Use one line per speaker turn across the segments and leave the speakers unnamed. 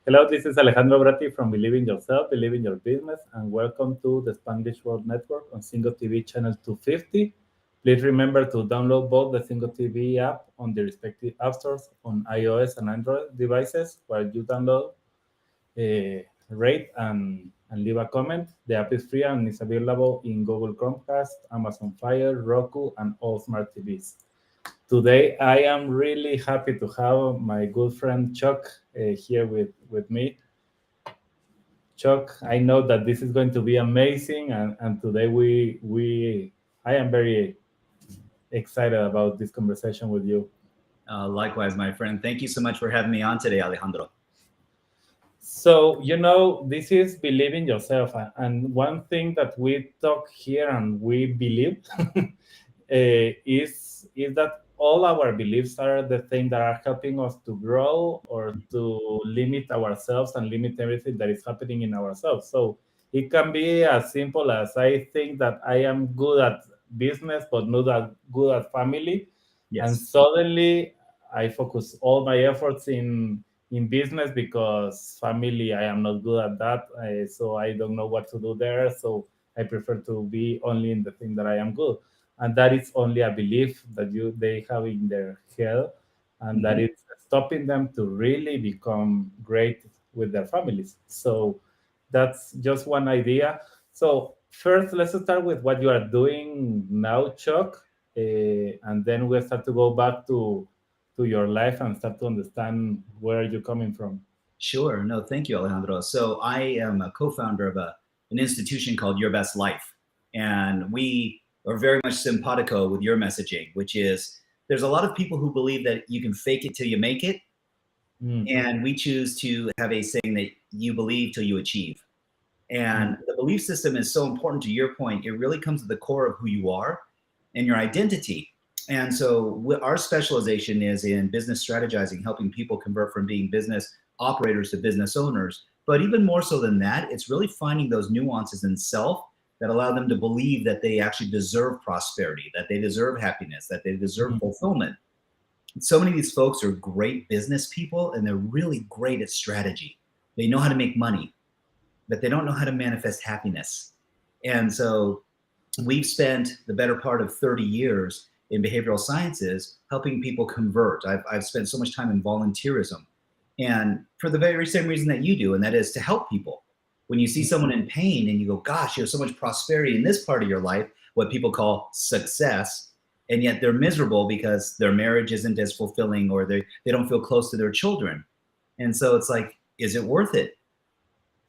Hello, this is Alejandro Bratti from Believe in Yourself, Believe in Your Business, and welcome to the Spanglish World Network on Single TV channel 250. Please remember to download both the Single TV app on the respective app stores on iOS and Android devices while you download, rate, and leave a comment. The app is free and is available in Google Chromecast, Amazon Fire, Roku, and all smart TVs. Today, I am really happy to have my good friend Chuck here with me. Chuck, I know that this is going to be amazing, and today I am very excited about this conversation with you.
Likewise, my friend. Thank you so much for having me on today, Alejandro.
So, this is believe in yourself, and one thing that we talk here and we believe is that all our beliefs are the thing that are helping us to grow or to limit ourselves and limit everything that is happening in ourselves. So it can be as simple as I think that I am good at business but not that good at family, and
Yes.
suddenly I focus all my efforts in business because family I am not good at that, so I don't know what to do there. So I prefer to be only in the thing that I am good, and that is only a belief that they have in their head, and that
Mhm.
it's stopping them to really become great with their families. So that's just one idea. So first, let's start with what you are doing now, Chuck, and then we'll start to go back to your life and start to understand where you're coming from.
Sure. No, thank you, Alejandro. So I am a co-founder of an institution called Your Best Life. And we are very much simpatico with your messaging, which is there's a lot of people who believe that you can fake it till you make it.
Mm,
And we choose to have a saying that you believe till you achieve.
mm,
And the belief system is so important to your point. It really comes to the core of who you are and your identity. And so our specialization is in business strategizing, helping people convert from being business operators to business owners. But even more so than that, it's really finding those nuances in self that allow them to believe that they actually deserve prosperity, that they deserve happiness, that they deserve
mm,
fulfillment. So many of these folks are great business people and they're really great at strategy. They know how to make money, but they don't know how to manifest happiness. And so we've spent the better part of 30 years in behavioral sciences helping people convert. I've spent so much time in volunteerism, and for the very same reason that you do, and that is to help people. When you see someone in pain and you go, gosh, you have so much prosperity in this part of your life, what people call success, and yet they're miserable because their marriage isn't as fulfilling or they don't feel close to their children. And so it's like, is it worth it?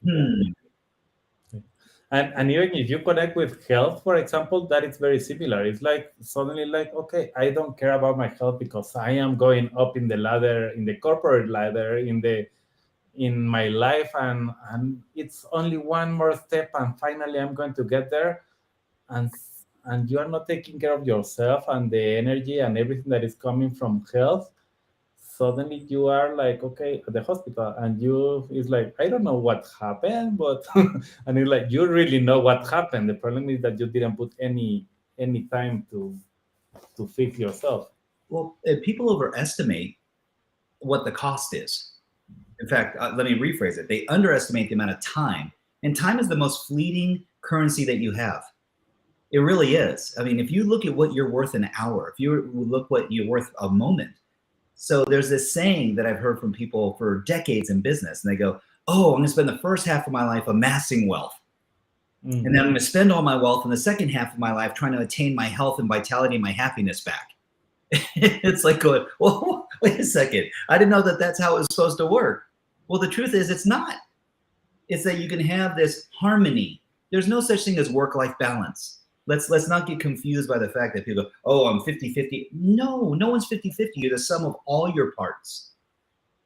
yeah.
Hmm.
And even if you connect with health, for example, that is very similar. It's like suddenly like, okay, I don't care about my health because I am going up in the ladder, in the corporate ladder, in my life, and it's only one more step and finally I'm going to get there. And you are not taking care of yourself and the energy and everything that is coming from health. Suddenly you are like, okay, at the hospital, and you is like, I don't know what happened, but and it's like you really know what happened. The problem is that you didn't put any time to fix yourself.
Well, people overestimate what the cost is. In fact, let me rephrase it. They underestimate the amount of time, and time is the most fleeting currency that you have. It really is. I mean, if you look at what you're worth an hour, if you look what you're worth a moment. So there's this saying that I've heard from people for decades in business, and they go, "Oh, I'm going to spend the first half of my life amassing wealth, and then I'm
Mm,
going to spend all my wealth in the second half of my life trying to attain my health and vitality and my happiness back." It's like going, well, wait a second. I didn't know that that's how it was supposed to work. Well, the truth is it's not. It's that you can have this harmony. There's no such thing as work-life balance. Let's not get confused by the fact that people go, oh, I'm 50-50. No, no one's 50-50. You're the sum of all your parts.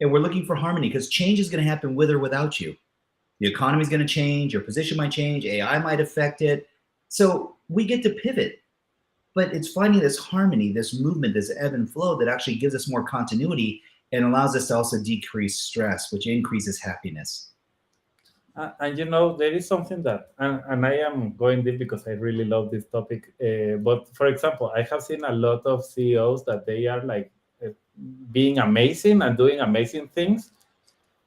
And we're looking for harmony because change is going to happen with or without you. The economy is going to change. Your position might change. AI might affect it. So we get to pivot. But it's finding this harmony, this movement, this ebb and flow that actually gives us more continuity and allows us to also decrease stress, which increases happiness.
and there is something that, and I am going deep because I really love this topic. But for example, I have seen a lot of CEOs that they are like being amazing and doing amazing things,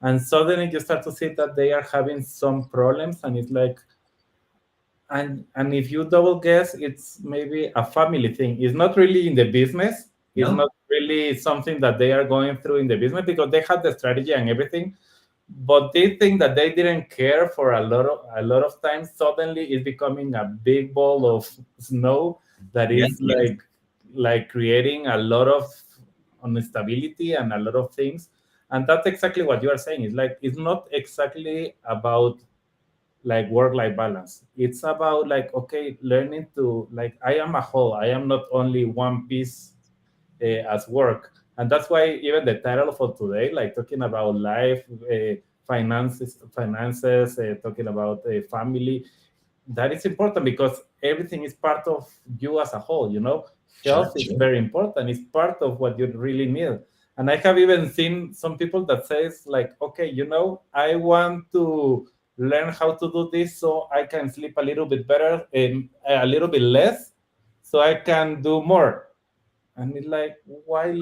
and suddenly you start to see that they are having some problems, and it's like, and if you double guess, it's maybe a family thing. It's not really in the business. It's
No.
not really something that they are going through in the business, because they have the strategy and everything, but they think that they didn't care for a lot of times. Suddenly it's becoming a big ball of snow that
Yeah.
is like creating a lot of instability and a lot of things. And that's exactly what you are saying. It's like, it's not exactly about like work-life balance. It's about like, okay, learning to, like, I am a whole. I am not only one piece as work. And that's why even the title for today, like talking about life, finances, talking about family, that is important, because everything is part of you as a whole.
Sure.
Health is very important. It's part of what you really need. And I have even seen some people that says like, okay, I want to learn how to do this so I can sleep a little bit better and a little bit less, so I can do more. And it's like, why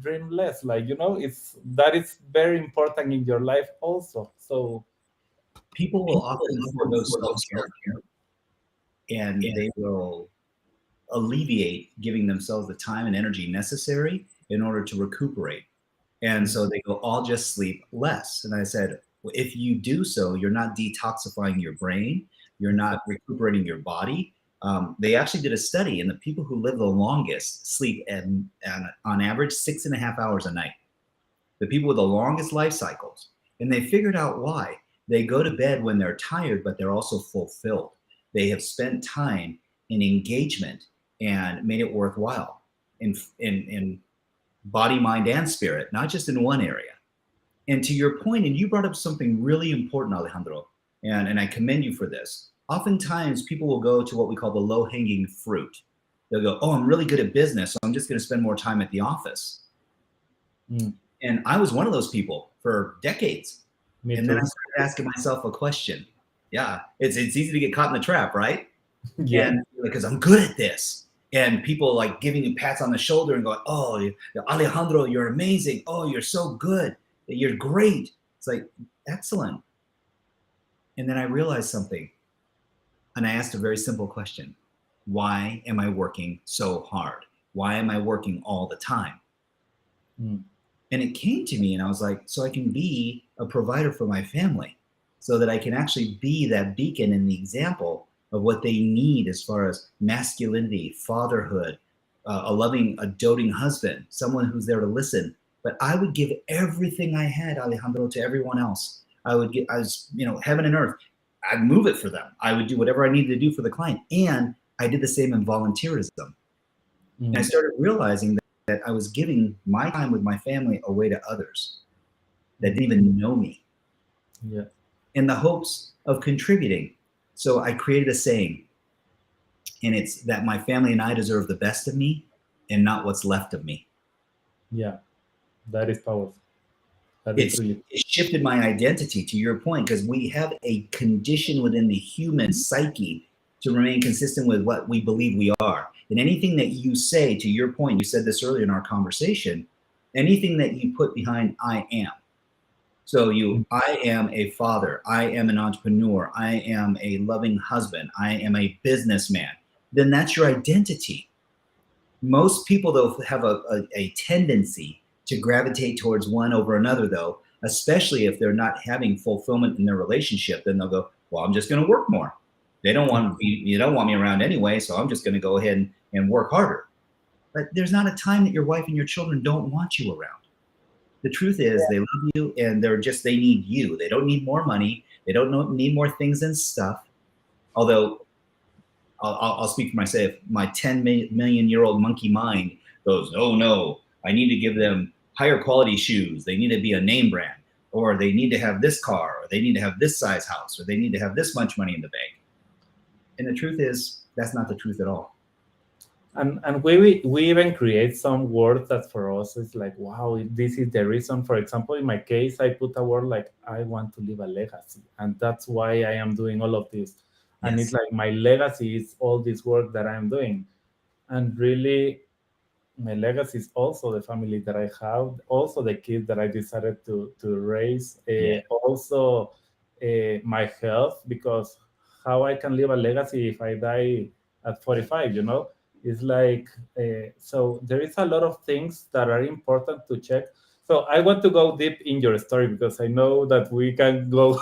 dream less? Like, it's that is very important in your life also. So
People will often forego self-care, and they will alleviate giving themselves the time and energy necessary in order to recuperate. And so they go, I'll just sleep less. And I said, well, if you do so, you're not detoxifying your brain, you're not recuperating your body. They actually did a study, and the people who live the longest sleep on average 6.5 hours a night. The people with the longest life cycles. And they figured out why. They go to bed when they're tired, but they're also fulfilled. They have spent time in engagement and made it worthwhile in body, mind, and spirit, not just in one area. And to your point, and you brought up something really important, Alejandro, and I commend you for this. Oftentimes, people will go to what we call the low-hanging fruit. They'll go, oh, I'm really good at business, so I'm just going to spend more time at the office. And I was one of those people for decades.
Me
and
too.
then I started asking myself a question. Yeah, it's easy to get caught in the trap, right?
Yeah.
And because I'm good at this. And people like giving you pats on the shoulder and going, oh, Alejandro, you're amazing. Oh, you're so good. You're great. It's like, excellent. And then I realized something. And I asked a very simple question. Why am I working so hard? Why am I working all the time? And it came to me, and I was like, so I can be a provider for my family, so that I can actually be that beacon and the example of what they need as far as masculinity, fatherhood, a doting husband, someone who's there to listen. But I would give everything I had, Alejandro, to everyone else. I was, heaven and earth. I'd move it for them. I would do whatever I needed to do for the client. And I did the same in volunteerism. And I started realizing that I was giving my time with my family away to others that didn't even know me.
Yeah.
In the hopes of contributing. So I created a saying, and it's that my family and I deserve the best of me and not what's left of me.
Yeah. That is powerful. That is really.
It shifted my identity, to your point, because we have a condition within the human psyche to remain consistent with what we believe we are. And anything that you say, to your point, you said this earlier in our conversation, anything that you put behind I am. So I am a father, I am an entrepreneur, I am a loving husband, I am a businessman, then that's your identity. Most people, though, have a tendency to gravitate towards one over another, though, especially if they're not having fulfillment in their relationship. Then they'll go, well, I'm just going to work more. You don't want me around anyway, so I'm just going to go ahead and work harder. But there's not a time that your wife and your children don't want you around. The truth is, they love you, and they need you. They don't need more money. They don't need more things and stuff. Although I'll speak for myself. My 10 million-year-old monkey mind goes, oh no, I need to give them higher quality shoes. They need to be a name brand, or they need to have this car, or they need to have this size house, or they need to have this much money in the bank. And the truth is, that's not the truth at all.
And we even create some words that for us is like, wow, this is the reason. For example, in my case, I put a word like, I want to leave a legacy, and that's why I am doing all of this. And
Yes.
it's like my legacy is all this work that I'm doing. And really, my legacy is also the family that I have, also the kids that I decided to raise,
Yeah.
also my health, because how I can leave a legacy if I die at 45, it's like, so there is a lot of things that are important to check. So I want to go deep in your story because I know that we can go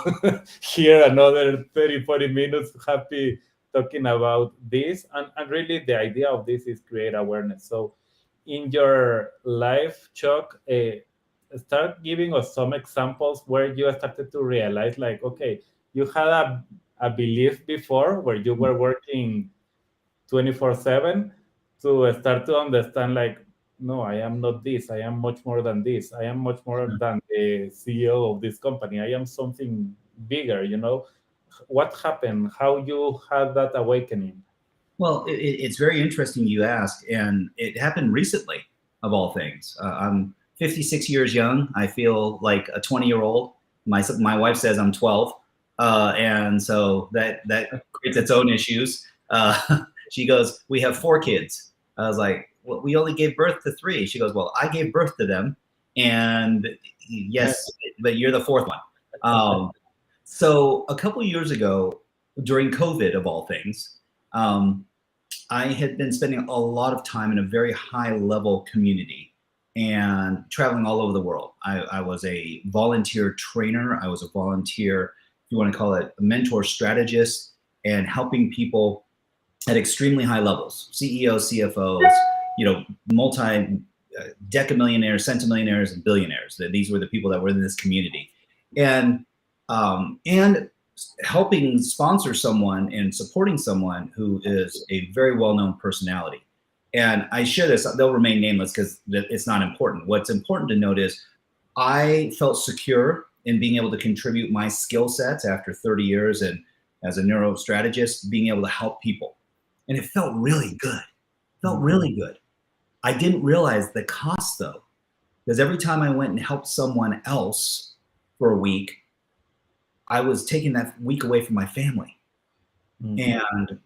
here another 30, 40 minutes happy talking about this. And really the idea of this is create awareness. So in your life, Chuck, start giving us some examples where you started to realize, like, okay, you had a belief before where you were working 24/7 to start to understand, like, no, I am not this. I am much more than this. I am much more than the CEO of this company. I am something bigger, What happened? How you had that awakening?
Well, it's very interesting you ask, and it happened recently, of all things. I'm 56 years young. I feel like a 20-year-old. My wife says I'm 12, and so that creates its own issues. She goes, "We have 4 kids." I was like, "Well, we only gave birth to 3." She goes, "Well, I gave birth to them, and yes, but you're the 4th one." So a couple years ago, during COVID, of all things. I had been spending a lot of time in a very high level community and traveling all over the world. I was a volunteer trainer. I was a volunteer, if you want to call it, a mentor strategist, and helping people at extremely high levels, CEOs, CFOs, multi decamillionaires, centimillionaires, and billionaires. These were the people that were in this community. And helping sponsor someone and supporting someone who is a very well-known personality. And I share this, they'll remain nameless because it's not important. What's important to note is I felt secure in being able to contribute my skill sets after 30 years and as a neurostrategist, being able to help people. And it felt really good. Felt really good. I didn't realize the cost though, because every time I went and helped someone else for a week, I was taking that week away from my family. And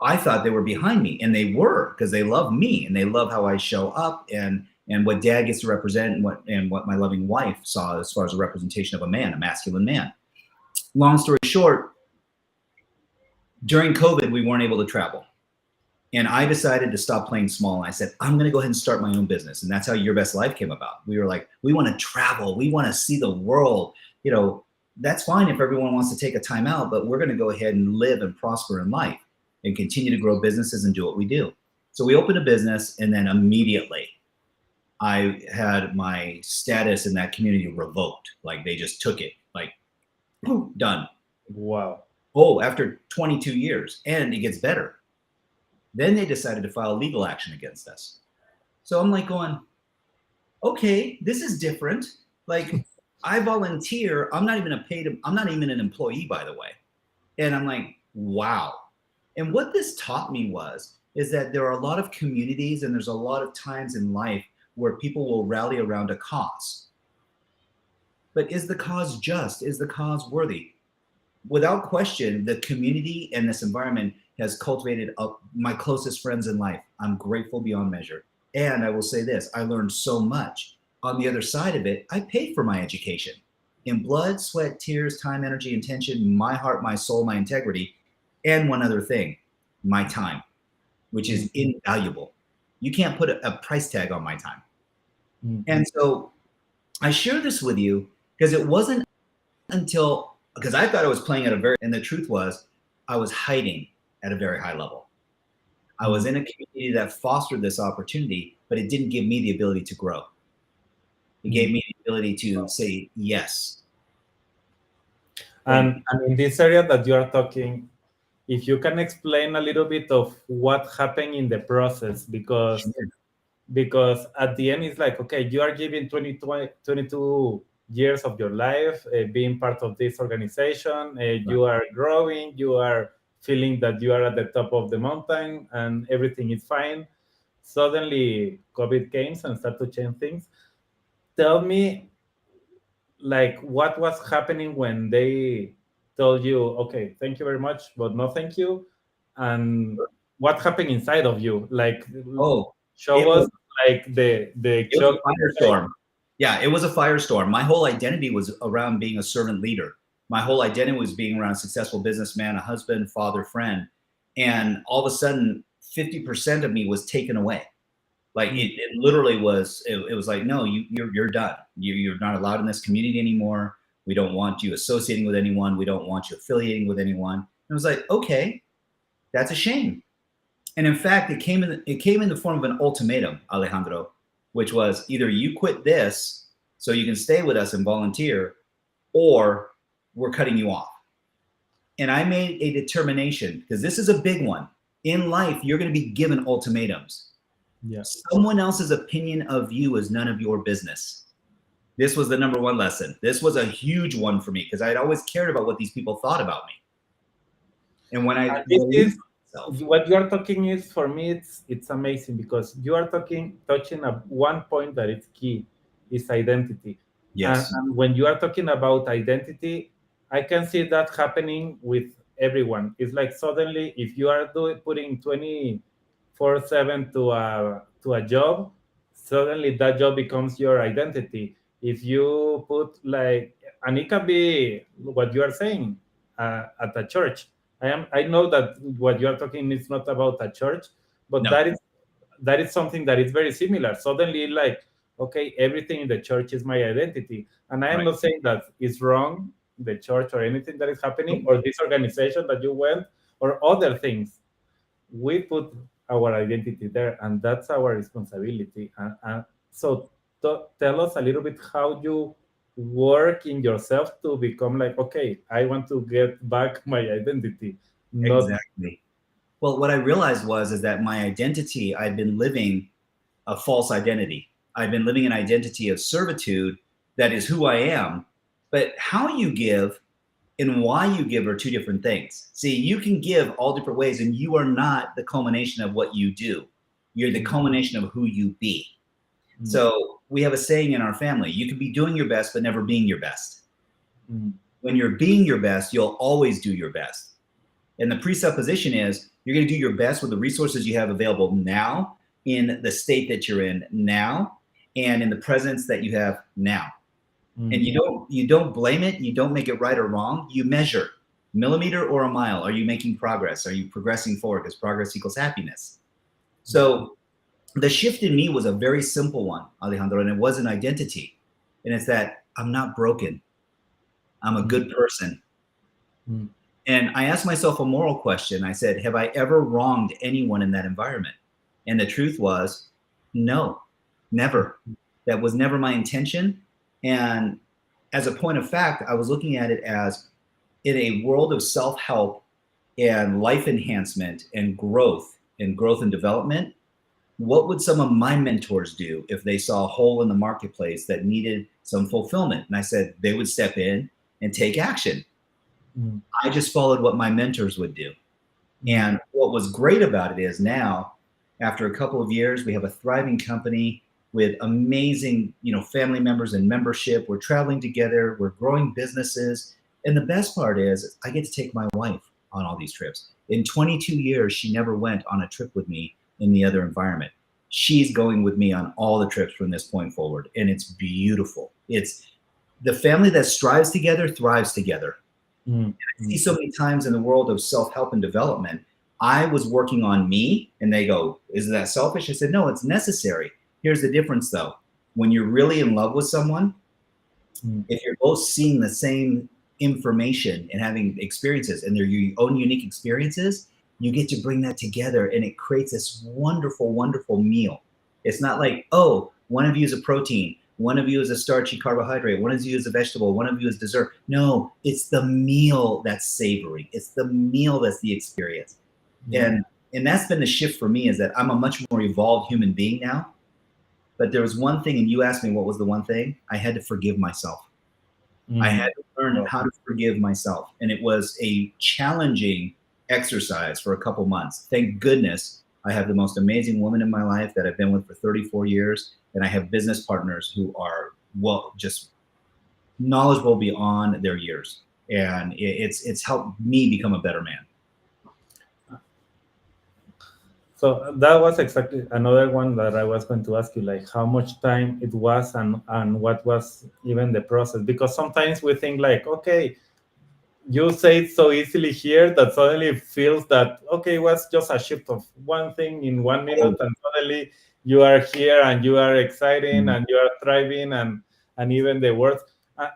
I thought they were behind me, and they were, because they love me and they love how I show up and what dad gets to represent and what my loving wife saw as far as a representation of a man, a masculine man. Long story short, during COVID, we weren't able to travel. And I decided to stop playing small. And I said, I'm going to go ahead and start my own business. And that's how Your Best Life came about. We were like, we want to travel. We want to see the world. That's fine if everyone wants to take a time out, but we're going to go ahead and live and prosper in life and continue to grow businesses and do what we do. So we opened a business, and then immediately I had my status in that community revoked. Like they just took it, like, boom, done.
Wow.
Oh, after 22 years, and it gets better. Then they decided to file legal action against us. So I'm like going, okay, this is different. Like I volunteer. I'm not even an employee, by the way. And I'm like, wow. And what this taught me is that there are a lot of communities and there's a lot of times in life where people will rally around a cause. But is the cause just? Is the cause worthy? Without question, the community and this environment has cultivated my closest friends in life. I'm grateful beyond measure. And I will say this, I learned so much. On the other side of it, I paid for my education in blood, sweat, tears, time, energy, intention, my heart, my soul, my integrity, and one other thing, my time, which is invaluable. You can't put a price tag on my time. And so I share this with you because it wasn't because I thought I was playing and the truth was I was hiding at a very high level. I was in a community that fostered this opportunity, but it didn't give me the ability to grow. It gave me the ability to say yes.
And in this area that you are talking, if you can explain a little bit of what happened in the process, because at the end it's like, okay, you are giving 22 years of your life being part of this organization, you are growing, you are feeling that you are at the top of the mountain and everything is fine. Suddenly COVID came and started to change things. Tell me, like, what was happening when they told you, okay, thank you very much, but no thank you, and what happened inside of you, like,
Oh,
Show us like the
it was
job.
a firestorm. Yeah, it was a firestorm. My whole identity was around being a servant leader. My whole identity was being around a successful businessman, a husband, father, friend. And all of a sudden, 50% of me was taken away. Like it literally was, it was like, no, you're done. You're not allowed in this community anymore. We don't want you associating with anyone. We don't want you affiliating with anyone. And it was like, okay, that's a shame. And in fact, it came in the form of an ultimatum, Alejandro, which was either you quit this so you can stay with us and volunteer, or we're cutting you off. And I made a determination, because this is a big one. In life, you're going to be given ultimatums.
Yes.
Someone else's opinion of you is none of your business. This was the number one lesson. This was a huge one for me, because I'd always cared about what these people thought about me. And when I
what you are talking is, for me, it's amazing, because you are touching at one point that is key, is identity.
Yes.
And when you are talking about identity, I can see that happening with everyone. It's like suddenly, if you are putting 24/7 to a job, suddenly that job becomes your identity. If you put like, and it can be what you are saying at a church. I know that what you are talking is not about a church, but
No.
that is something that is very similar. Suddenly, like, okay, everything in the church is my identity, and I am not saying that it's wrong, the church or anything that is happening, or this organization that you went, or other things. We put our identity there, and that's our responsibility. And so, tell us a little bit how you work in yourself to become like, okay, I want to get back my identity.
Exactly. Well, what I realized is that my identity, I've been living a false identity. I've been living an identity of servitude that is who I am. But how you give and why you give are two different things. See, you can give all different ways, and you are not the culmination of what you do. You're the culmination of who you be. So we have a saying in our family: you can be doing your best, but never being your best. When you're being your best, you'll always do your best. And the presupposition is you're going to do your best with the resources you have available now, in the state that you're in now, and in the presence that you have now. And you don't blame it. You don't make it right or wrong. You measure millimeter or a mile. Are you making progress? Are you progressing forward? Because progress equals happiness. So the shift in me was a very simple one, Alejandro, and it was an identity. And it's that I'm not broken. I'm a good person. And I asked myself a moral question. I said, have I ever wronged anyone in that environment? And the truth was, no, never. That was never my intention. And as a point of fact, I was looking at it as, in a world of self-help and life enhancement and growth and development, what would some of my mentors do if they saw a hole in the marketplace that needed some fulfillment? And I said, they would step in and take action. I just followed what my mentors would do. And what was great about it is now, after a couple of years, we have a thriving company with amazing, family members and membership. We're traveling together. We're growing businesses. And the best part is I get to take my wife on all these trips. In 22 years, she never went on a trip with me in the other environment. She's going with me on all the trips from this point forward. And it's beautiful. It's the family that strives together, thrives together. I see so many times in the world of self-help and development, I was working on me and they go, isn't that selfish? I said, no, it's necessary. Here's the difference though. When you're really in love with someone, if you're both seeing the same information and having experiences and they're your own unique experiences, you get to bring that together and it creates this wonderful, wonderful meal. It's not like, oh, one of you is a protein, one of you is a starchy carbohydrate, one of you is a vegetable, one of you is dessert. No, it's the meal that's savory. It's the meal that's the experience. And that's been the shift for me, is that I'm a much more evolved human being now. But there was one thing, and you asked me what was the one thing. I had to forgive myself. I had to learn how to forgive myself. And it was a challenging exercise for a couple months. Thank goodness I have the most amazing woman in my life that I've been with for 34 years. And I have business partners who are, just knowledgeable beyond their years. And it's helped me become a better man.
So that was exactly another one that I was going to ask you, like how much time it was and what was even the process. Because sometimes we think like, okay, you say it so easily here that suddenly it feels that okay, it was just a shift of one thing in 1 minute, and suddenly you are here and you are exciting and you are thriving and even the words.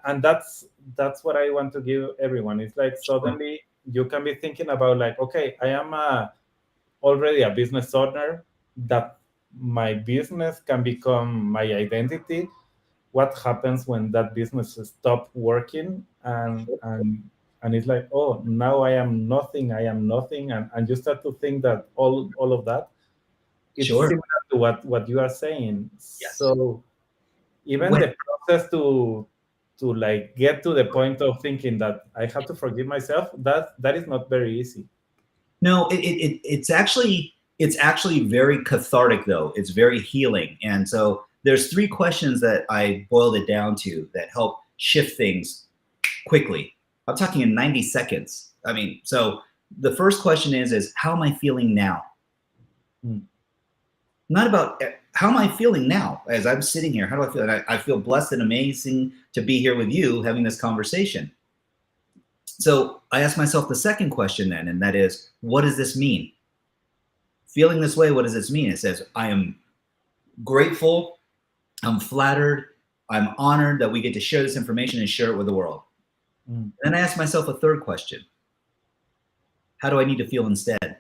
And that's what I want to give everyone. It's like suddenly you can be thinking about like, okay, I am already a business owner, that my business can become my identity. What happens when that business stop working and it's like, oh, now I am nothing, and you start to think that all of that, it's
Sure.
similar to what you are saying.
Yes.
So even
When
the process to like get to the point of thinking that I have to forgive myself, that is not very easy.
No, it's actually very cathartic though. It's very healing. And so there's three questions that I boiled it down to that help shift things quickly. I'm talking in 90 seconds. I mean, so the first question is how am I feeling now?
Mm.
Not about how am I feeling now as I'm sitting here? How do I feel? And I feel blessed and amazing to be here with you having this conversation. So I ask myself the second question then, and that is, what does this mean? Feeling this way, what does this mean? It says, I am grateful, I'm flattered, I'm honored that we get to share this information and share it with the world.
Mm.
Then I ask myself a third question. How do I need to feel instead?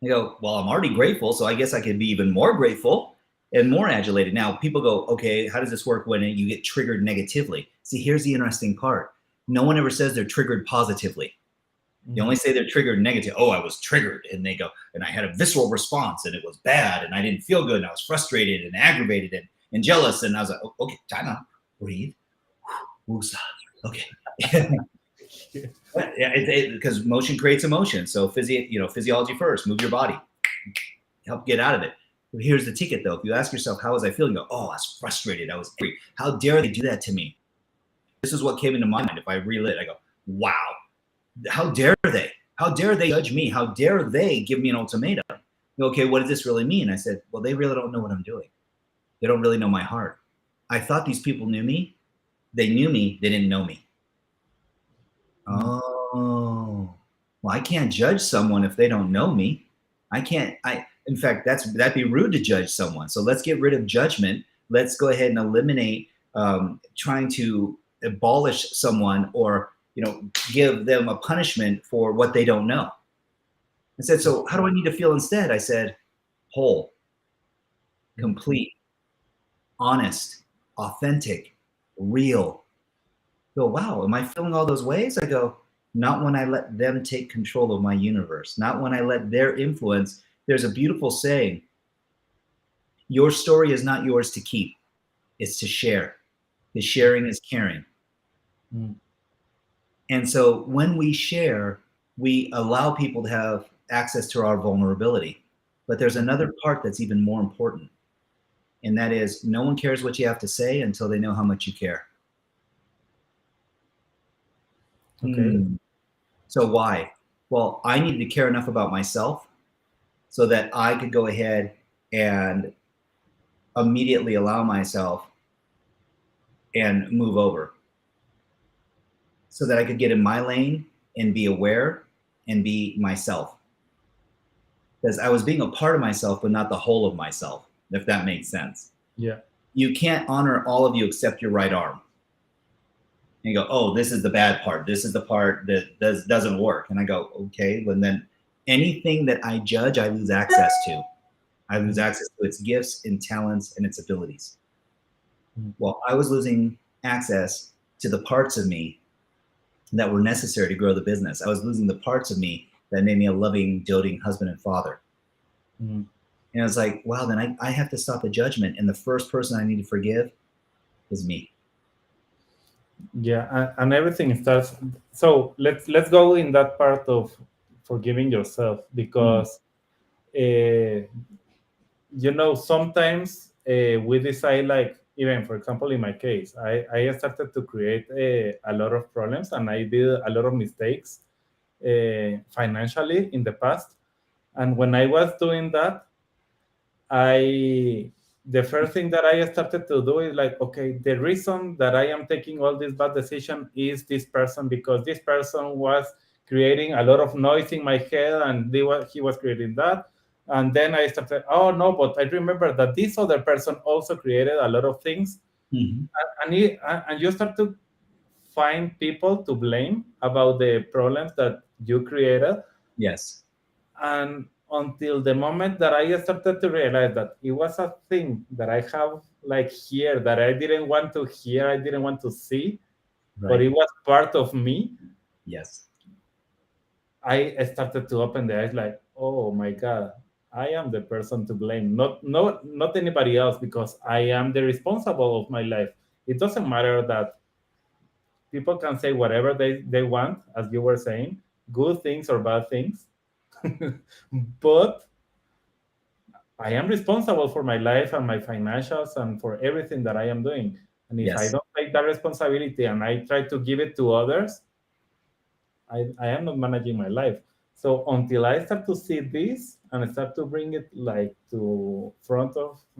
I go, well, I'm already grateful, so I guess I could be even more grateful and more adulated. Now, people go, okay, how does this work when you get triggered negatively? See, here's the interesting part. No one ever says they're triggered positively. They only say they're triggered negative. Oh, I was triggered. And they go, and I had a visceral response and it was bad and I didn't feel good and I was frustrated and aggravated and jealous. And I was like, oh, okay, time out, breathe. Woosah. Okay. Yeah, because motion creates emotion. So physiology first, move your body, help get out of it. But here's the ticket though. If you ask yourself, how was I feeling? Go, oh, I was frustrated. I was angry. How dare they do that to me? This is what came into my mind. If I relit, I go, wow, how dare they? How dare they judge me? How dare they give me an ultimatum? Okay, what does this really mean? I said, well, they really don't know what I'm doing. They don't really know my heart. I thought these people knew me. They knew me. They didn't know me. Oh, well, I can't judge someone if they don't know me. I can't. In fact, that'd be rude to judge someone. So let's get rid of judgment. Let's go ahead and eliminate trying to abolish someone or give them a punishment for what they don't know. I said, so how do I need to feel instead? I said, whole, complete, honest, authentic, real. I go, wow, am I feeling all those ways? I go, not when I let them take control of my universe, not when I let their influence. There's a beautiful saying, your story is not yours to keep, it's to share. Because sharing is caring. And so when we share, we allow people to have access to our vulnerability. But there's another part that's even more important. And that is, no one cares what you have to say until they know how much you care.
Okay.
So why? Well, I needed to care enough about myself so that I could go ahead and immediately allow myself and move over so that I could get in my lane and be aware and be myself. Because I was being a part of myself, but not the whole of myself, if that makes sense.
Yeah.
You can't honor all of you except your right arm. And you go, oh, this is the bad part. This is the part that doesn't work. And I go, okay, well then anything that I judge, I lose access to. I lose access to its gifts and talents and its abilities. Well, I was losing access to the parts of me that were necessary to grow the business. I was losing the parts of me that made me a loving, doting husband and father. And I was like, wow, then I have to stop the judgment. And the first person I need to forgive is me.
Yeah, and everything starts. So let's go in that part of forgiving yourself, because sometimes we decide, like, even for example in my case, I started to create a lot of problems and I did a lot of mistakes financially in the past. And when I was doing that, the first thing that I started to do is like, okay, the reason that I am taking all this bad decision is this person, because this person was creating a lot of noise in my head, and he was creating that. And then I started, oh no, but I remember that this other person also created a lot of things.
Mm-hmm.
And you start to find people to blame about the problems that you created.
Yes.
And until the moment that I started to realize that it was a thing that I have like here that I didn't want to hear, I didn't want to see, but it
Right.
was part of me.
Yes.
I started to open the eyes like, oh my God, I am the person to blame, not anybody else, because I am the responsible of my life. It doesn't matter that people can say whatever they want, as you were saying, good things or bad things. But I am responsible for my life and my financials and for everything that I am doing. And if I
Yes.
don't take that responsibility and I try to give it to others, I am not managing my life. So until I start to see this and I start to bring it like to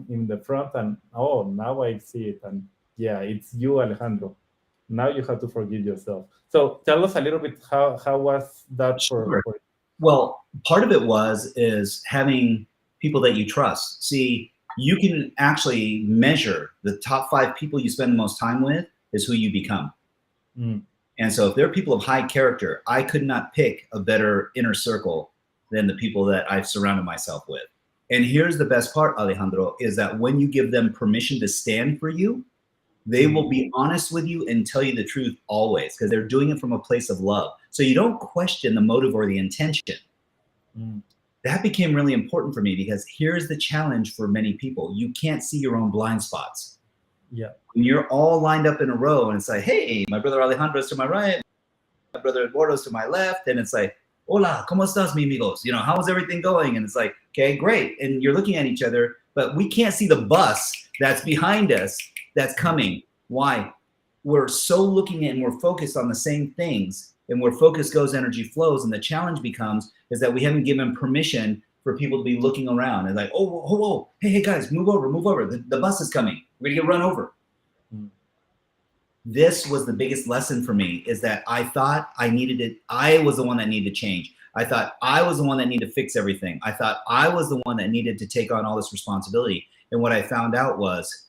in the front, and oh, now I see it. And yeah, it's you, Alejandro. Now you have to forgive yourself. So tell us a little bit how was that
Sure.
for
Well, part of it is having people that you trust. See, you can actually measure the top 5 people you spend the most time with is who you become.
Mm.
And so if they're people of high character, I could not pick a better inner circle than the people that I've surrounded myself with. And here's the best part, Alejandro, is that when you give them permission to stand for you, they will be honest with you and tell you the truth always, because they're doing it from a place of love. So you don't question the motive or the intention.
Mm.
That became really important for me, because here's the challenge for many people. You can't see your own blind spots.
Yeah.
When you're all lined up in a row and it's like, hey, my brother Alejandro's to my right, my brother Eduardo's to my left, and it's like, hola, ¿cómo estás, mi amigos? You know, how's everything going? And it's like, okay, great. And you're looking at each other, but we can't see the bus that's behind us that's coming. Why? We're so looking at and we're focused on the same things, and where focus goes, energy flows. And the challenge becomes is that we haven't given permission for people to be looking around and like, oh, whoa, hey guys, move over. The bus is coming. We're gonna get run over.
Mm.
This was the biggest lesson for me, is that I thought I needed it. I was the one that needed to change. I thought I was the one that needed to fix everything. I thought I was the one that needed to take on all this responsibility. And what I found out was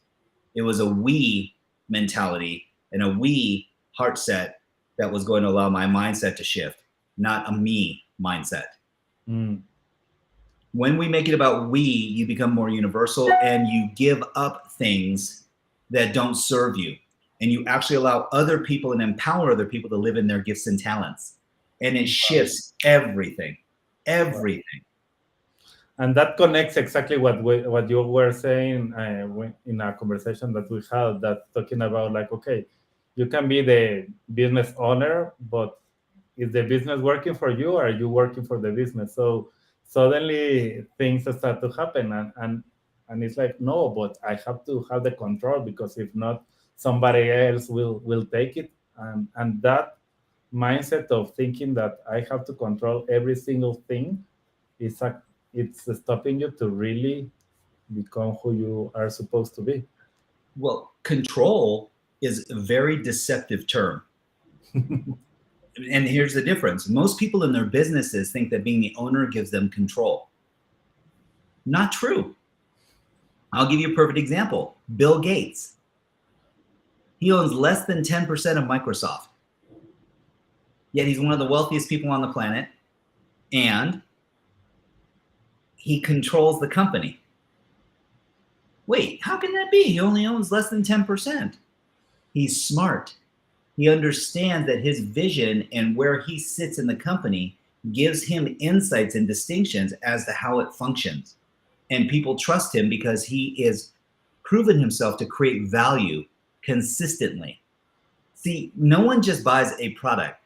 it was a we mentality and a we heart set that was going to allow my mindset to shift, not a me mindset.
Mm.
When we make it about we, you become more universal and you give up things that don't serve you. And you actually allow other people and empower other people to live in their gifts and talents. And it shifts everything, everything.
And that connects exactly what you were saying in a conversation that we had, that talking about like, okay, you can be the business owner, but is the business working for you, or are you working for the business? So suddenly things start to happen, and it's like, no, but I have to have the control, because if not, somebody else will take it. And that mindset of thinking that I have to control every single thing is it's stopping you to really become who you are supposed to be.
Well, control is a very deceptive term. And here's the difference. Most people in their businesses think that being the owner gives them control. Not true. I'll give you a perfect example. Bill Gates. He owns less than 10% of Microsoft. Yet he's one of the wealthiest people on the planet, and he controls the company. Wait, how can that be? He only owns less than 10%. He's smart. He understands that his vision and where he sits in the company gives him insights and distinctions as to how it functions. And people trust him because he is proven himself to create value consistently. See, no one just buys a product.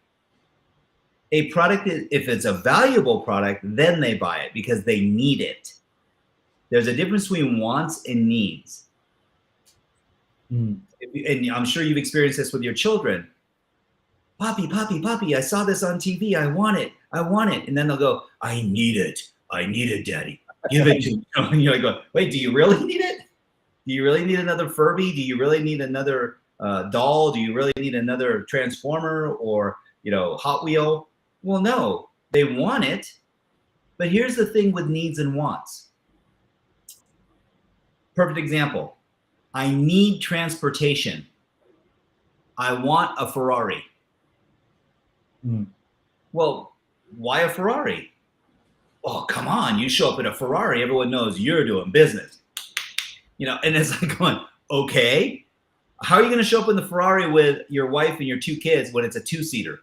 A product, if it's a valuable product, then they buy it because they need it. There's a difference between wants and needs.
Mm.
And I'm sure you've experienced this with your children. Poppy, I saw this on TV. I want it. And then they'll go, I need it. I need it, Daddy. Give it to me. And you're like, wait, do you really need it? Do you really need another Furby? Do you really need another doll? Do you really need another Transformer or, Hot Wheel? Well, no, they want it. But here's the thing with needs and wants. Perfect example. I need transportation. I want a Ferrari. Well, why a Ferrari? Oh, come on. You show up in a Ferrari, everyone knows you're doing business. And it's like going, okay, how are you going to show up in the Ferrari with your wife and your 2 kids when it's a 2-seater?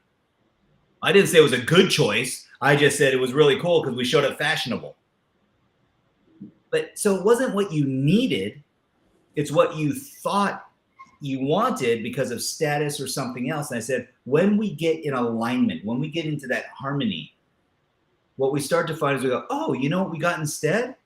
I didn't say it was a good choice. I just said it was really cool because we showed up fashionable. But so it wasn't what you needed. It's what you thought you wanted because of status or something else. And I said, when we get in alignment, when we get into that harmony, what we start to find is we go, oh, you know what we got instead?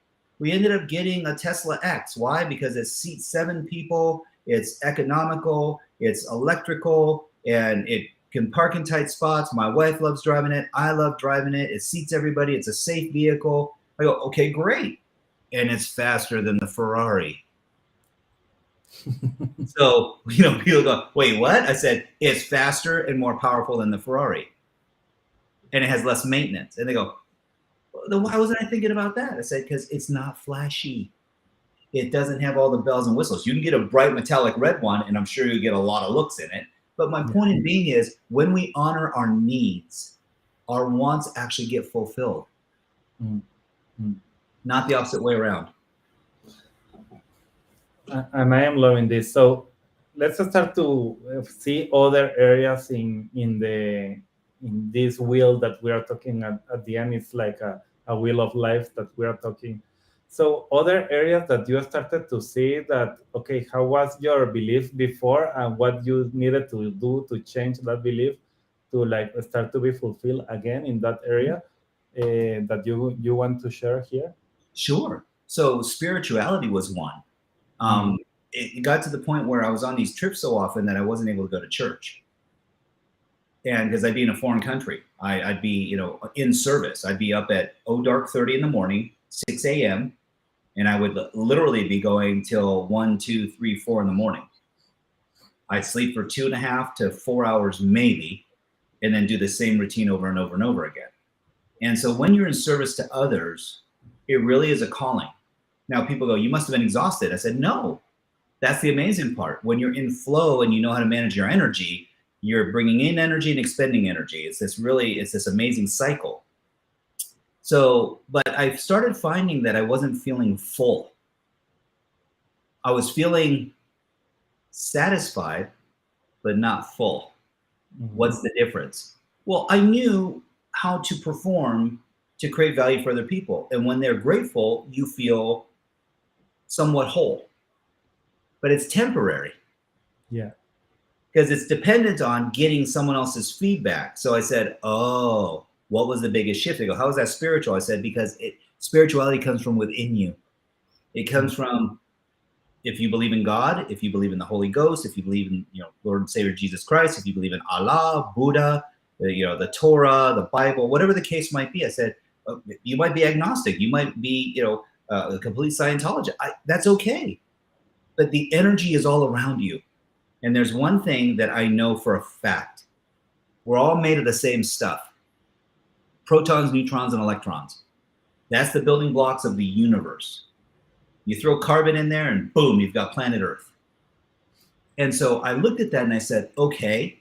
We ended up getting a Tesla X. Why? Because it seats 7 people, it's economical, it's electrical, and it can park in tight spots. My wife loves driving it. I love driving it. It seats everybody. It's a safe vehicle. I go, okay, great. And it's faster than the Ferrari. So, people go, wait, what? I said, it's faster and more powerful than the Ferrari. And it has less maintenance. And they go, then why wasn't I thinking about that? I said, because it's not flashy. It doesn't have all the bells and whistles. You can get a bright metallic red one, and I'm sure you'll get a lot of looks in it. But my point in being is, when we honor our needs, our wants actually get fulfilled. Not the opposite way around.
And I am loving this. So let's start to see other areas in this wheel that we are talking at the end. It's like a wheel of life that we are talking. So other areas that you started to see that, okay, how was your belief before and what you needed to do to change that belief to start to be fulfilled again in that area that you want to share here?
Sure. So spirituality was one. It got to the point where I was on these trips so often that I wasn't able to go to church. And because I'd be in a foreign country, I'd be, in service. I'd be up at dark 30 in the morning, 6 a.m. And I would literally be going till 1, 2, 3, 4 in the morning. I'd sleep for 2.5 to 4 hours maybe, and then do the same routine over and over and over again. And so when you're in service to others, it really is a calling. Now people go, you must have been exhausted. I said, no, that's the amazing part. When you're in flow and you know how to manage your energy, you're bringing in energy and expending energy. It's this amazing cycle. So, but I started finding that I wasn't feeling full. I was feeling satisfied, but not full. What's the difference? Well, I knew how to perform to create value for other people. And when they're grateful, you feel somewhat whole. But it's temporary.
Yeah.
Because it's dependent on getting someone else's feedback. So I said, oh, what was the biggest shift? They go, how is that spiritual? I said, because spirituality comes from within you. It comes from, if you believe in God, if you believe in the Holy Ghost, if you believe in Lord and Savior Jesus Christ, if you believe in Allah, Buddha, the Torah, the Bible, whatever the case might be. I said, you might be agnostic. You might be, a complete Scientologist. That's okay. But the energy is all around you. And there's one thing that I know for a fact. We're all made of the same stuff. Protons, neutrons, and electrons. That's the building blocks of the universe. You throw carbon in there and boom, you've got planet Earth. And so I looked at that and I said, okay,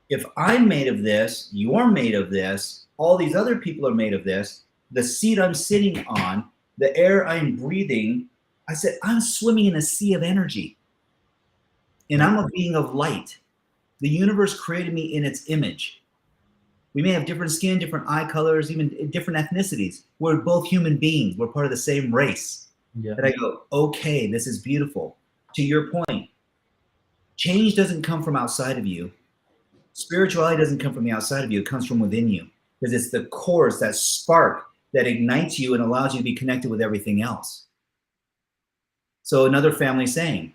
if I'm made of this, you're made of this, all these other people are made of this, the seat I'm sitting on, the air I'm breathing, I said, I'm swimming in a sea of energy. And I'm a being of light. The universe created me in its image. We may have different skin, different eye colors, even different ethnicities. We're both human beings. We're part of the same race.
Yeah.
And I go, okay, this is beautiful. To your point, change doesn't come from outside of you. Spirituality doesn't come from the outside of you. It comes from within you. Because it's the core, it's that spark that ignites you and allows you to be connected with everything else. So another family saying,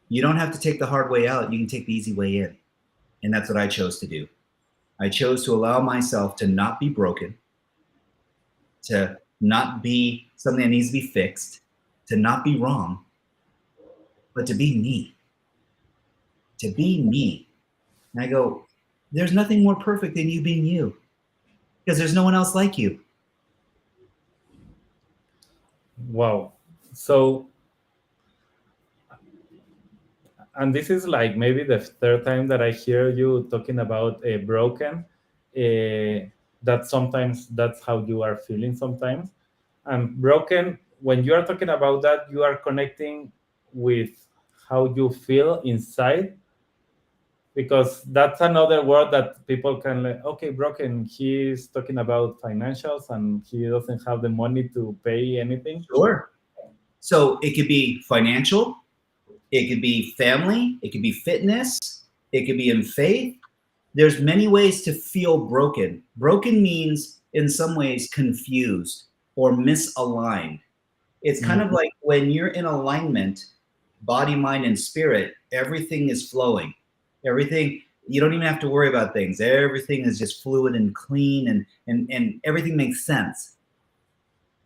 you don't have to take the hard way out. You can take the easy way in. And that's what I chose to do. I chose to allow myself to not be broken, to not be something that needs to be fixed, to not be wrong, but to be me. To be me. And I go, there's nothing more perfect than you being you, because there's no one else like you.
Wow. So, and this is like maybe the third time that I hear you talking about a broken. That sometimes that's how you are feeling sometimes. And broken, when you are talking about that, you are connecting with how you feel inside, because that's another word that people can like, okay, broken, he's talking about financials and he doesn't have the money to pay anything.
Sure. So it could be financial, it could be family, it could be fitness, it could be in faith. There's many ways to feel broken. Broken means in some ways confused or misaligned. It's kind of like when you're in alignment, body, mind, and spirit, everything is flowing. Everything, you don't even have to worry about things. Everything is just fluid and clean, and everything makes sense.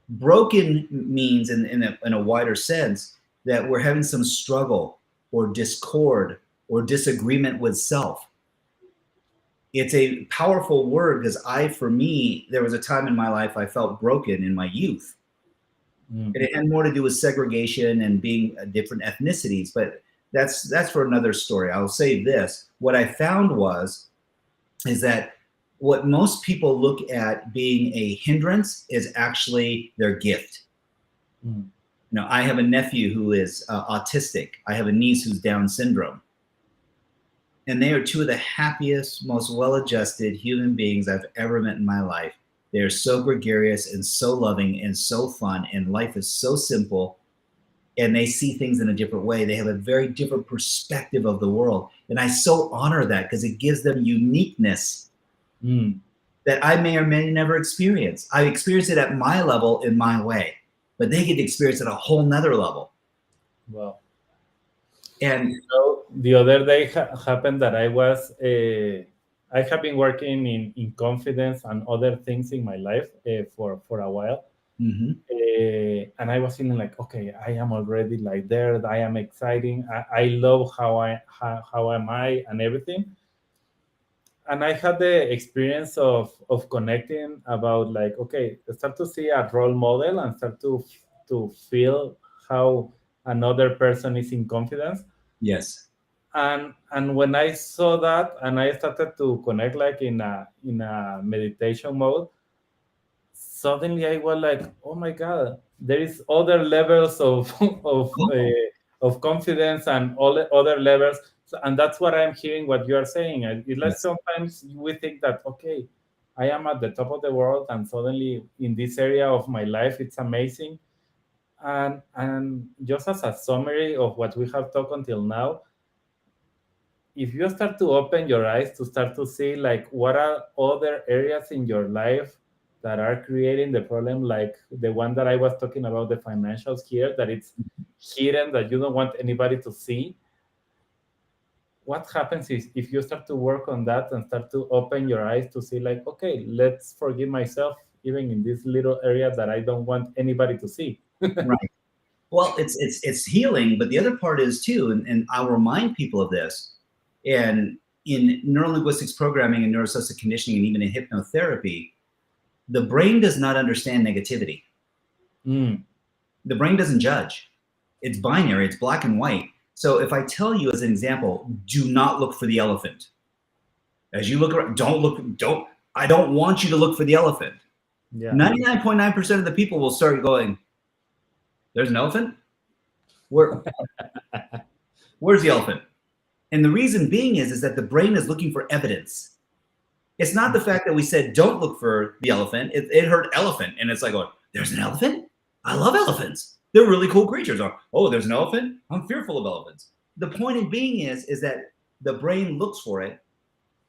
Broken means in a wider sense that we're having some struggle or discord or disagreement with self. It's a powerful word because for me, there was a time in my life I felt broken in my youth. And it had more to do with segregation and being different ethnicities, but that's for another story. I'll say this. What I found is that what most people look at being a hindrance is actually their gift. You know, I have a nephew who is autistic. I have a niece who's Down syndrome. And they are two of the happiest, most well-adjusted human beings I've ever met in my life. They are so gregarious and so loving and so fun, and life is so simple, and they see things in a different way. They have a very different perspective of the world. And I so honor that because it gives them uniqueness that I may or may never experience. I experience it at my level in my way, but they get to experience it at a whole nother level.
Wow.
And
so the other day happened that I have been working in confidence and other things in my life for a while. And I was feeling like, okay, I am already like there. I am exciting. I love how am I and everything. And I had the experience of connecting about like, okay, start to see a role model and start to feel how another person is in confidence.
yes.
And when I saw that and I started to connect like in a meditation mode, suddenly I was like, oh my God, there is other levels of of confidence and all the other levels. So, and that's what I'm hearing what you are saying. And it's like
Yes.
sometimes we think that, okay, I am at the top of the world and suddenly in this area of my life, it's amazing. And just as a summary of what we have talked until now, if you start to open your eyes to start to see like what are other areas in your life that are creating the problem, like the one that I was talking about, the financials here, that it's hidden, that you don't want anybody to see. What happens is if you start to work on that and start to open your eyes to see like, okay, let's forgive myself even in this little area that I don't want anybody to see.
Right. Well, it's healing, but the other part is too, and I'll remind people of this. And in neurolinguistics programming and neurosocial conditioning, and even in hypnotherapy, the brain does not understand negativity. The brain doesn't judge. It's binary. It's black and white. So if I tell you as an example, do not look for the elephant. As you look around, I don't want you to look for the elephant. Yeah. 99.9% of the people will start going, there's an elephant? Where's the elephant? And the reason being is that the brain is looking for evidence. It's not the fact that we said, don't look for the elephant. It heard elephant. And it's like, oh, there's an elephant? I love elephants. They're really cool creatures. Oh, there's an elephant? I'm fearful of elephants. The point in being is that the brain looks for it.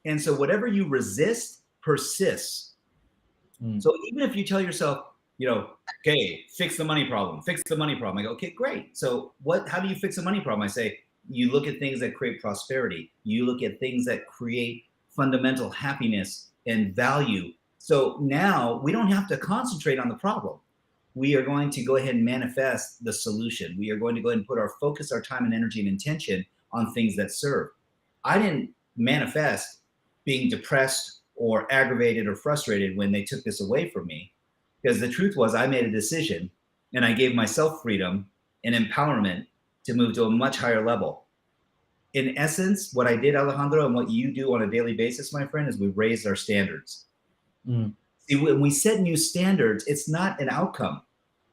And so whatever you resist persists. So even if you tell yourself, you know, okay, fix the money problem. I go, okay, great. So how do you fix a money problem? I say, you look at things that create prosperity. You look at things that create fundamental happiness and value. So now we don't have to concentrate on the problem. we are going to go ahead and manifest the solution. We are going to go ahead and put our focus, our time and energy and intention on things that serve. I didn't manifest being depressed or aggravated or frustrated when they took this away from me, because the truth was I made a decision and I gave myself freedom and empowerment to move to a much higher level. In essence, what I did, Alejandro, and what you do on a daily basis, my friend, is we raised our standards. See, when we set new standards, it's not an outcome.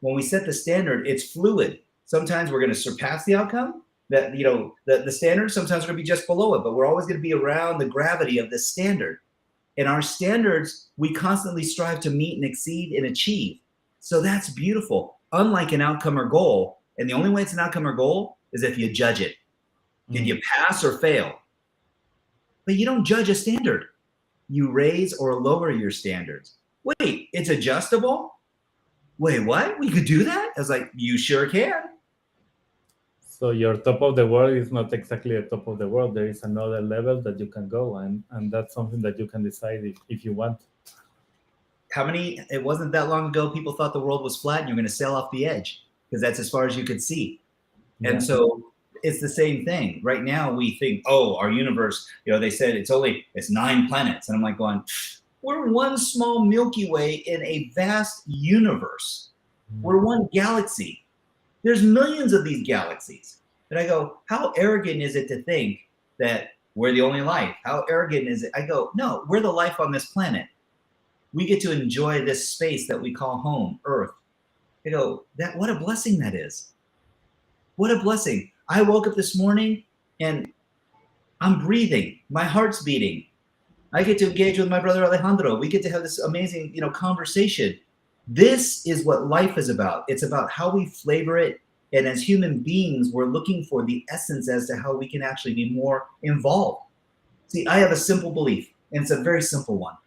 When we set the standard, it's fluid. Sometimes we're going to surpass the outcome, that, you know, the standard. Sometimes we're going to be just below it, but we're always going to be around the gravity of the standard. And our standards, we constantly strive to meet and exceed and achieve. So that's beautiful. Unlike an outcome or goal, and the only way it's an outcome or goal is if you judge it. Did you pass or fail? But you don't judge a standard. You raise or lower your standards. Wait, it's adjustable? Wait, what? We could do that? I was like, you sure can.
So your top of the world is not exactly the top of the world. There is another level that you can go, and that's something that you can decide if you want.
It wasn't that long ago, people thought the world was flat and you're going to sail off the edge because that's as far as you could see. Yeah. And so it's the same thing. Right now we think, oh, our universe, you know, they said it's 9 planets. And I'm like going, we're one small Milky Way in a vast universe. We're one galaxy. There's millions of these galaxies. And I go, how arrogant is it to think that we're the only life? How arrogant is it? I go, no, we're the life on this planet. We get to enjoy this space that we call home, Earth. I go, what a blessing that is. What a blessing. I woke up this morning and I'm breathing. My heart's beating. I get to engage with my brother Alejandro. We get to have this amazing, you know, conversation. This is what life is about. It's about how we flavor it. And as human beings, we're looking for the essence as to how we can actually be more involved. See, I have a simple belief, and it's a very simple one.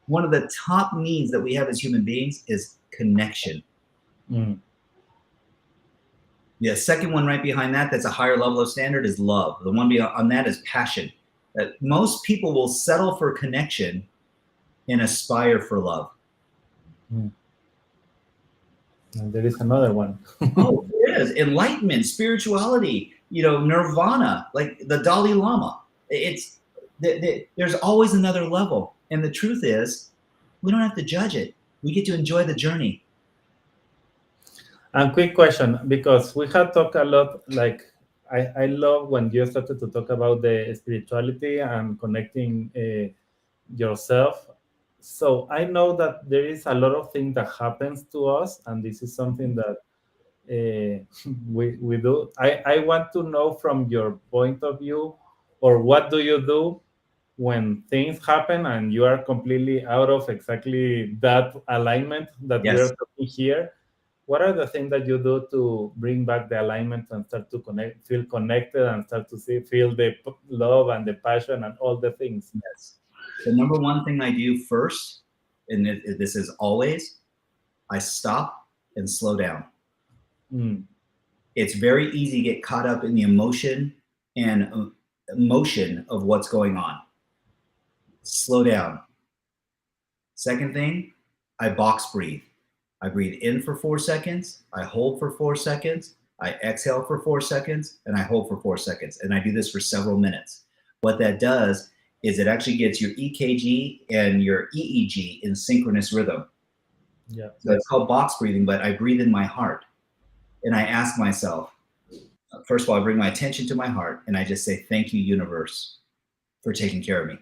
One of the top needs that we have as human beings is connection. The second one right behind that, that's a higher level of standard, is love. The one beyond that is passion. That most people will settle for connection and aspire for love.
And there is another one.
Oh, there is. Enlightenment, spirituality, you know, nirvana, like the Dalai Lama. There's always another level. And the truth is, we don't have to judge it. We get to enjoy the journey.
And quick question, because we have talked a lot, like, I love when you started to talk about the spirituality and connecting yourself. So I know that there is a lot of things that happens to us, and this is something that we do. I want to know from your point of view, or what do you do when things happen and you are completely out of exactly that alignment that we're talking here? What are the things that you do to bring back the alignment and start to feel connected and start to feel the love and the passion and all the things?
Yes. The number one thing I do first, and this is always, I stop and slow down. It's very easy to get caught up in the emotion and emotion of what's going on. Slow down. Second thing, I box breathe. I breathe in for 4 seconds, I hold for 4 seconds, I exhale for 4 seconds, and I hold for 4 seconds. And I do this for several minutes. What that does is it actually gets your EKG and your EEG in synchronous rhythm.
Yeah.
So it's called box breathing, but I breathe in my heart. And I ask myself, first of all, I bring my attention to my heart and I just say, thank you, universe, for taking care of me.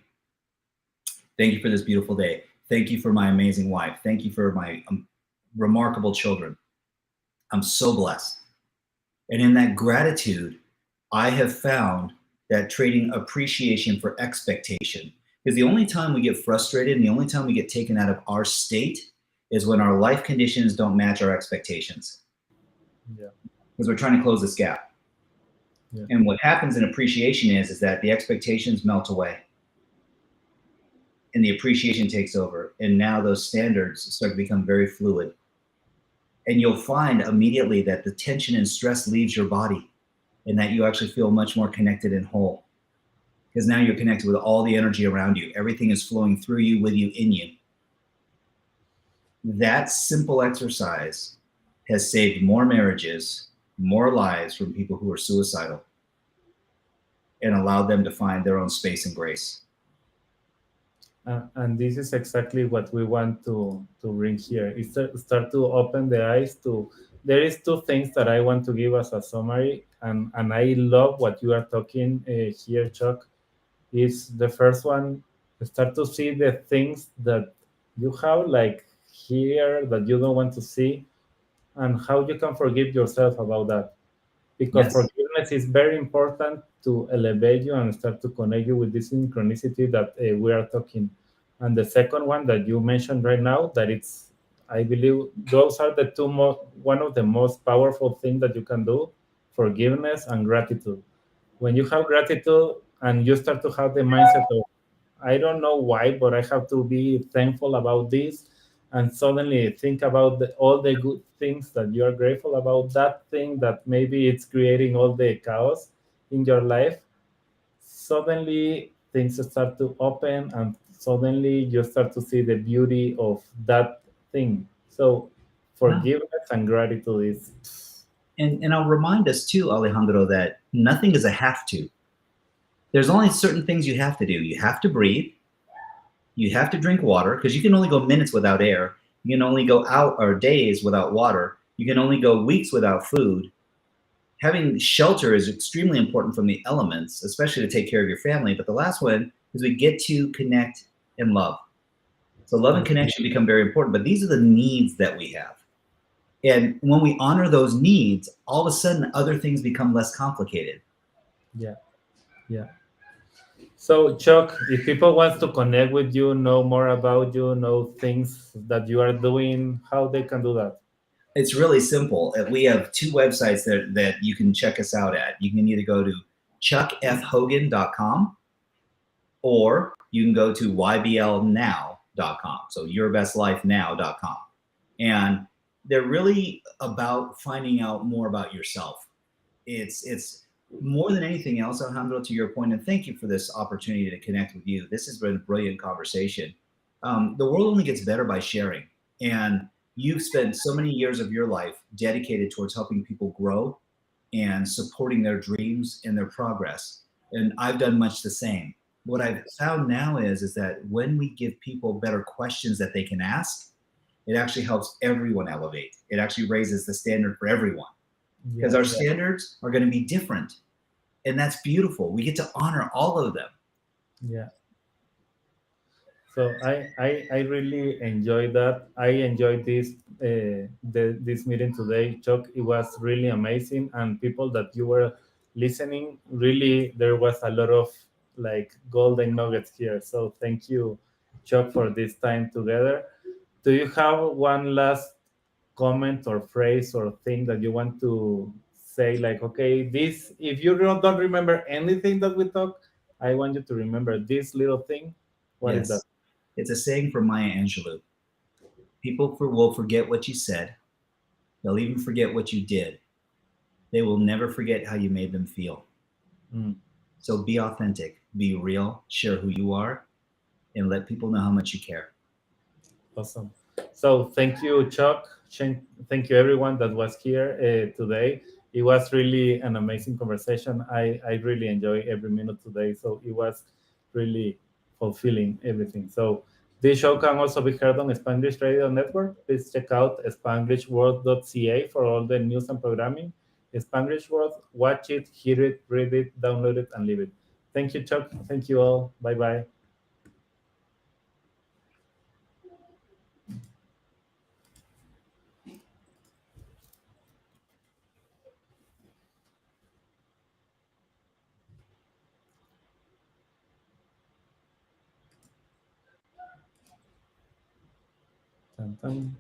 Thank you for this beautiful day. Thank you for my amazing wife. Thank you for my remarkable children. I'm so blessed. And in that gratitude, I have found that trading appreciation for expectation, because the only time we get frustrated and the only time we get taken out of our state is when our life conditions don't match our expectations.
Yeah.
Because we're trying to close this gap. Yeah. And what happens in appreciation is that the expectations melt away and the appreciation takes over. And now those standards start to become very fluid. And you'll find immediately that the tension and stress leaves your body and that you actually feel much more connected and whole. Because now you're connected with all the energy around you. Everything is flowing through you, with you, in you. That simple exercise has saved more marriages, more lives from people who are suicidal, and allowed them to find their own space and grace.
And this is exactly what we want to bring here. Is start to open the eyes to. There is two things that I want to give as a summary, and I love what you are talking here, Chuck. Is the first one, start to see the things that you have, like here, that you don't want to see, and how you can forgive yourself about that, because
Yes.
forgiveness is very important to elevate you and start to connect you with this synchronicity that we are talking. And the second one that you mentioned right now, that it's, I believe those are the two most, one of the most powerful things that you can do: forgiveness and gratitude. When you have gratitude and you start to have the mindset of, I don't know why, but I have to be thankful about this. And suddenly think about all the good things that you are grateful about, that thing that maybe it's creating all the chaos in your life. Suddenly things start to open, and suddenly you start to see the beauty of that thing. So
Yeah.
forgiveness and gratitude is,
And I'll remind us too, Alejandro, that nothing is a have to. There's only certain things you have to do. You have to breathe. You have to drink water because you can only go minutes without air. You can only go out or days without water. You can only go weeks without food. Having shelter is extremely important from the elements, especially to take care of your family. But the last one is we get to connect and love. So love and connection become very important. But these are the needs that we have. And when we honor those needs, all of a sudden other things become less complicated.
yeah, yeah. So, Chuck, if people want to connect with you, know more about you, know things that you are doing, how they can do that?
It's really simple. We have two websites that you can check us out at. You can either go to chuckfhogan.com or you can go to yblnow.com. So yourbestlifenow.com. And they're really about finding out more about yourself. It's more than anything else, Alejandro, to your point, and thank you for this opportunity to connect with you. This has been a brilliant conversation. The world only gets better by sharing. And you've spent so many years of your life dedicated towards helping people grow and supporting their dreams and their progress. And I've done much the same. What I've found now is that when we give people better questions that they can ask, it actually helps everyone elevate. It actually raises the standard for everyone because
Yeah,
our
yeah,
standards are going to be different. And that's beautiful. We get to honor all of them.
yeah. So I really enjoy that. I enjoyed this meeting today, Chuck. It was really amazing, and people that you were listening, really, there was a lot of like golden nuggets here. So thank you, Chuck, for this time together. Do you have one last comment or phrase or thing that you want to say? Like, okay, this, if you don't remember anything that we talked, I want you to remember this little thing. What is that?
Yes. It's a saying from Maya Angelou. People will forget what you said. They'll even forget what you did. They will never forget how you made them feel.
Mm,
So be authentic, be real, share who you are, and let people know how much you care.
awesome. So thank you, Chuck. Thank you, everyone that was here today. It was really an amazing conversation. I really enjoyed every minute today. So it was really fulfilling everything. So this show can also be heard on Spanglish Radio Network. Please check out spanglishworld.ca for all the news and programming. Spanglish World, watch it, hear it, read it, download it, and leave it. Thank you, Chuck. Thank you all. Bye bye. Tan, tan.